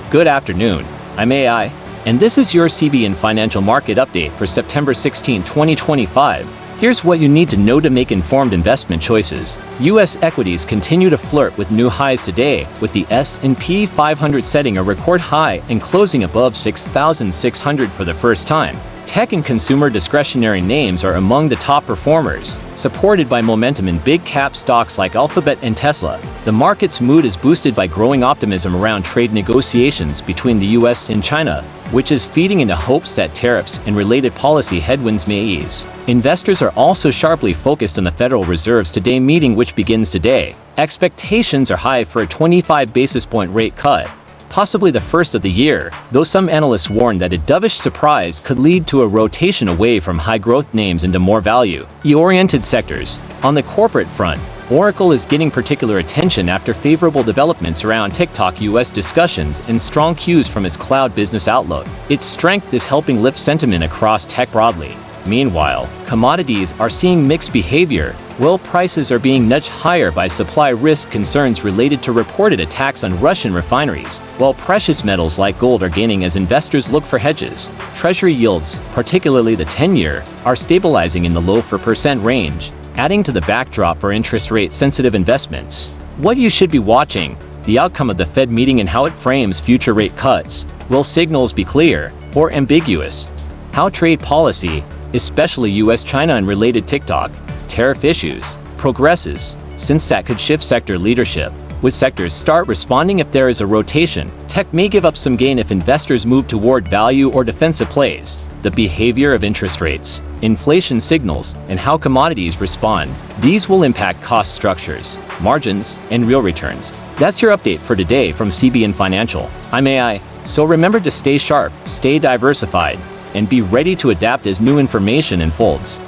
Good afternoon. I'm AI, and this is your CBN Financial Market Update for September 16, 2025. Here's what you need to know to make informed investment choices. U.S. equities continue to flirt with new highs today, with the S&P 500 setting a record high and closing above 6,600 for the first time. Tech and consumer discretionary names are among the top performers, supported by momentum in big-cap stocks like Alphabet and Tesla. The market's mood is boosted by growing optimism around trade negotiations between the U.S. and China, which is feeding into hopes that tariffs and related policy headwinds may ease. Investors are also sharply focused on the Federal Reserve's today meeting, which begins today. Expectations are high for a 25 basis point rate cut, possibly the first of the year, though some analysts warn that a dovish surprise could lead to a rotation away from high-growth names into more value-oriented sectors. On the corporate front, Oracle is getting particular attention after favorable developments around TikTok US discussions and strong cues from its cloud business outlook. Its strength is helping lift sentiment across tech broadly. Meanwhile, commodities are seeing mixed behavior. Oil prices are being nudged higher by supply risk concerns related to reported attacks on Russian refineries, while precious metals like gold are gaining as investors look for hedges. Treasury yields, particularly the 10-year, are stabilizing in the low 4% range, adding to the backdrop for interest rate-sensitive investments. What you should be watching: the outcome of the Fed meeting and how it frames future rate cuts. Will signals be clear or ambiguous? How trade policy, especially US-China and related TikTok tariff issues, progresses, since that could shift sector leadership. Would sectors start responding if there is a rotation? Tech may give up some gain if investors move toward value or defensive plays. The behavior of interest rates, inflation signals, and how commodities respond. These will impact cost structures, margins, and real returns. That's your update for today from CBN Financial. I'm AI, so remember to stay sharp, stay diversified, and be ready to adapt as new information unfolds.